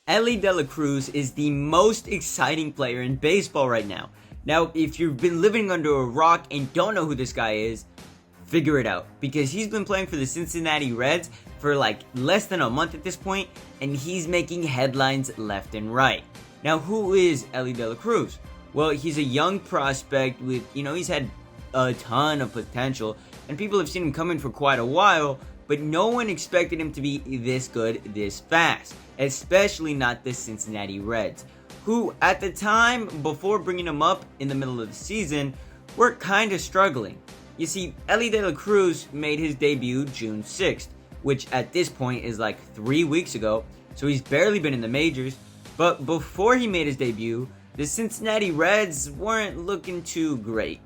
Elly De La Cruz is the most exciting player in baseball right now. Now, if you've been living under a rock and don't know who this guy is, figure it out. Because he's been playing for the Cincinnati Reds for like less than a month at this point, and he's making headlines left and right. Now, who is Elly De La Cruz? Well, he's a young prospect with, he's had a ton of potential, and people have seen him coming for quite a while, but no one expected him to be this good this fast, especially not the Cincinnati Reds, who at the time, before bringing him up in the middle of the season, were kind of struggling. You see, Elly De La Cruz made his debut June 6th, which at this point is like 3 weeks ago, so he's barely been in the majors, but before he made his debut, the Cincinnati Reds weren't looking too great.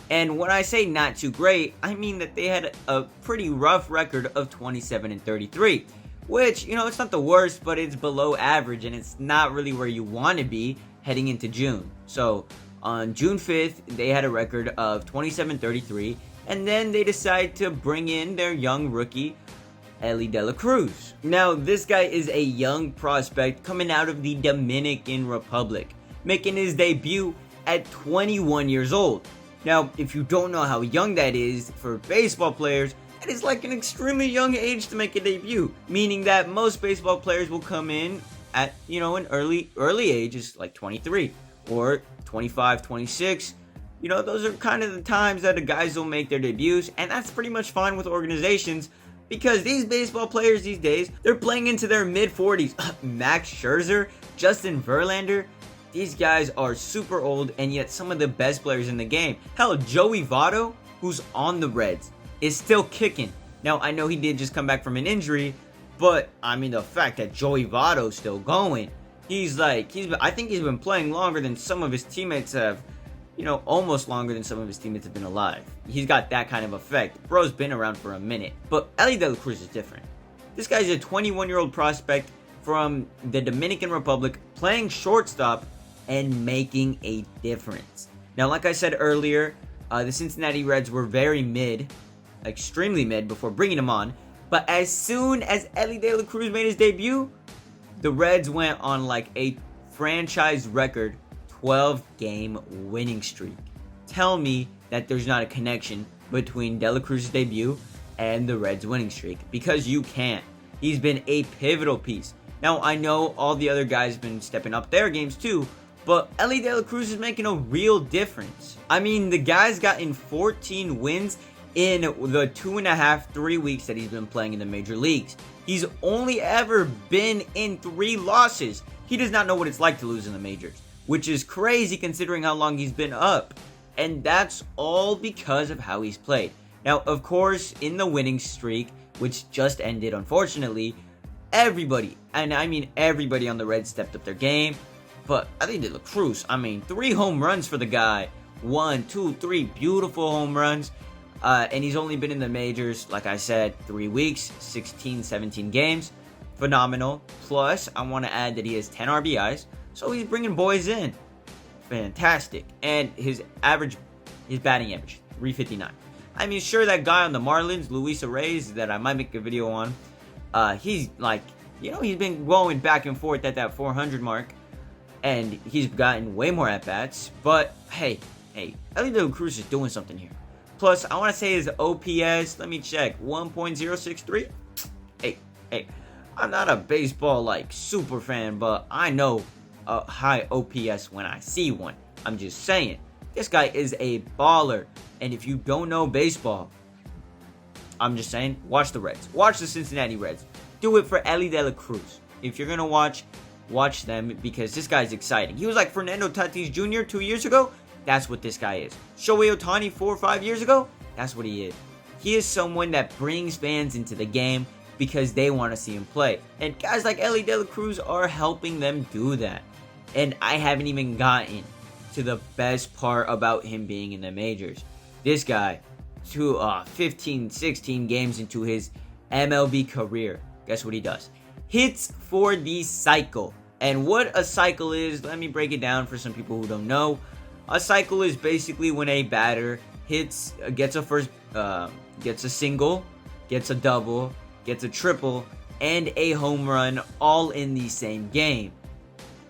And when I say not too great, I mean that they had a pretty rough record of 27-33, which, it's not the worst, but it's below average, and it's not really where you want to be heading into June. So, on June 5th, they had a record of 27-33, and then they decided to bring in their young rookie, Elly De La Cruz. Now, this guy is a young prospect coming out of the Dominican Republic, making his debut at 21 years old. Now, if you don't know how young that is for baseball players, that is like an extremely young age to make a debut, meaning that most baseball players will come in at, an early ages like 23 or 25, 26. Those are kind of the times that the guys will make their debuts, and that's pretty much fine with organizations because these baseball players these days, they're playing into their mid-40s. Max Scherzer, Justin Verlander, these guys are super old and yet some of the best players in the game. Hell, Joey Votto, who's on the Reds, is still kicking. Now, I know he did just come back from an injury, but the fact that Joey Votto's still going, I think he's been playing longer than some of his teammates have, almost longer than some of his teammates have been alive. He's got that kind of effect. Bro's been around for a minute. But Elly De La Cruz is different. This guy's a 21-year-old prospect from the Dominican Republic playing shortstop and making a difference. Now, like I said earlier, the Cincinnati Reds were very mid, extremely mid before bringing him on. But as soon as Elly De La Cruz made his debut, the Reds went on like a franchise record 12-game winning streak. Tell me that there's not a connection between De La Cruz's debut and the Reds' winning streak, because you can't. He's been a pivotal piece. Now, I know all the other guys have been stepping up their games too, but Elly De La Cruz is making a real difference. The guy's gotten 14 wins in the 2.5, 3 weeks that he's been playing in the major leagues. He's only ever been in 3 losses. He does not know what it's like to lose in the majors, which is crazy considering how long he's been up. And that's all because of how he's played. Now, of course, in the winning streak, which just ended, unfortunately, everybody on the Reds stepped up their game. But I think De La Cruz, 3 home runs for the guy. 1, 2, 3 beautiful home runs. And he's only been in the majors, like I said, 3 weeks, 16, 17 games. Phenomenal. Plus, I want to add that he has 10 RBIs. So he's bringing boys in. Fantastic. And his batting average, 359. Sure, that guy on the Marlins, Luis Reyes, that I might make a video on, he's he's been going back and forth at that 400 mark. And he's gotten way more at-bats. But, hey, Elly De La Cruz is doing something here. Plus, I want to say his OPS, let me check, 1.063? Hey, I'm not a baseball, super fan, but I know a high OPS when I see one. I'm just saying, this guy is a baller. And if you don't know baseball, I'm just saying, watch the Reds. Watch the Cincinnati Reds. Do it for Elly De La Cruz. If you're going to watch them, because this guy's exciting. He was like Fernando Tatis Jr. 2 years ago. That's what this guy is. Shohei Ohtani 4 or 5 years ago. That's what he is. He is someone that brings fans into the game because they want to see him play. And guys like Elly De La Cruz are helping them do that. And I haven't even gotten to the best part about him being in the majors. This guy, 15, 16 games into his MLB career, guess what he does? Hits for the cycle. And what a cycle is, let me break it down for some people who don't know. A cycle is basically when a batter gets a single, gets a double, gets a triple, and a home run all in the same game.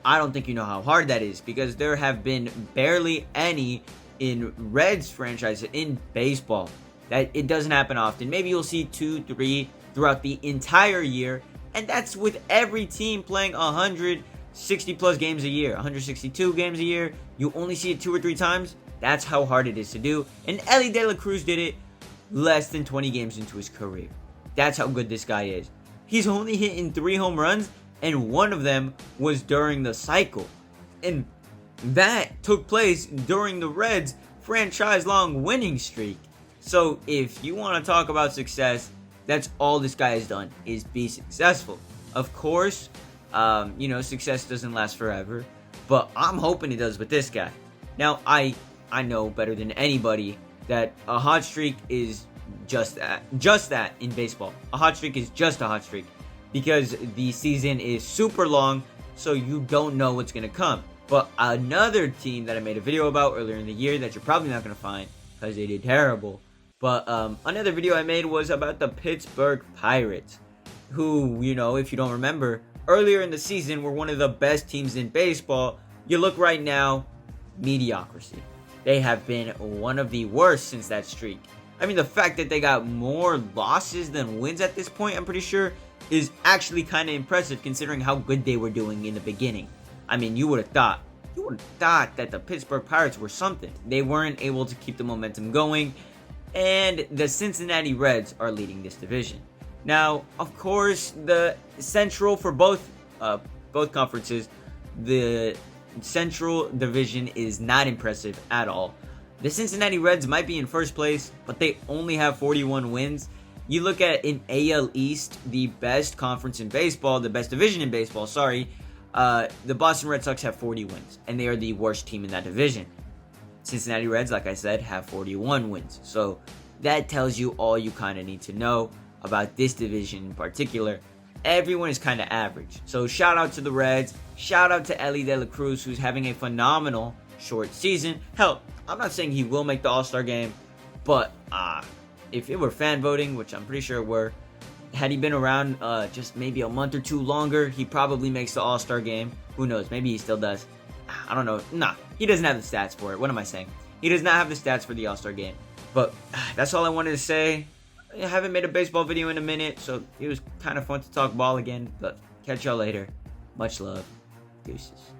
I don't think you know how hard that is, because there have been barely any in Reds franchise in baseball. That it doesn't happen often. Maybe you'll see 2, 3 throughout the entire year, and that's with every team playing 160 plus games a year, 162 games a year. You only see it 2 or 3 times. That's how hard it is to do. And Elly De La Cruz did it less than 20 games into his career. That's how good this guy is. He's only hitting 3 home runs, and one of them was during the cycle. And that took place during the Reds' franchise-long winning streak. So if you want to talk about success, that's all this guy has done, is be successful. Of course, success doesn't last forever, but I'm hoping it does with this guy. Now, I know better than anybody that a hot streak is just that in baseball. A hot streak is just a hot streak, because the season is super long, so you don't know what's going to come. But another team that I made a video about earlier in the year that you're probably not going to find because they did terrible. But another video I made was about the Pittsburgh Pirates, who, if you don't remember, earlier in the season were one of the best teams in baseball. You look right now, mediocrity. They have been one of the worst since that streak. I mean, the fact that they got more losses than wins at this point, I'm pretty sure, is actually kind of impressive considering how good they were doing in the beginning. I mean, you would have thought that the Pittsburgh Pirates were something. They weren't able to keep the momentum going, and the Cincinnati Reds are leading this division. Now, of course, the Central for both conferences, the Central Division is not impressive at all. The Cincinnati Reds might be in first place, but they only have 41 wins. You look at in AL East, the best conference in baseball, the best division in baseball, the Boston Red Sox have 40 wins, and they are the worst team in that division. Cincinnati Reds, like I said, have 41 wins. So that tells you all you kind of need to know about this division in particular. Everyone is kind of average. So shout out to the Reds. Shout out to Elly De La Cruz, who's having a phenomenal short season. Hell, I'm not saying he will make the All-Star game, but if it were fan voting, which I'm pretty sure it were, had he been around just maybe a month or 2 longer, he probably makes the All-Star game. Who knows? Maybe he still does. I don't know. Nah, he doesn't have the stats for it. What am I saying? He does not have the stats for the All-Star game. But that's all I wanted to say. I haven't made a baseball video in a minute, so it was kind of fun to talk ball again. But catch y'all later. Much love. Deuces.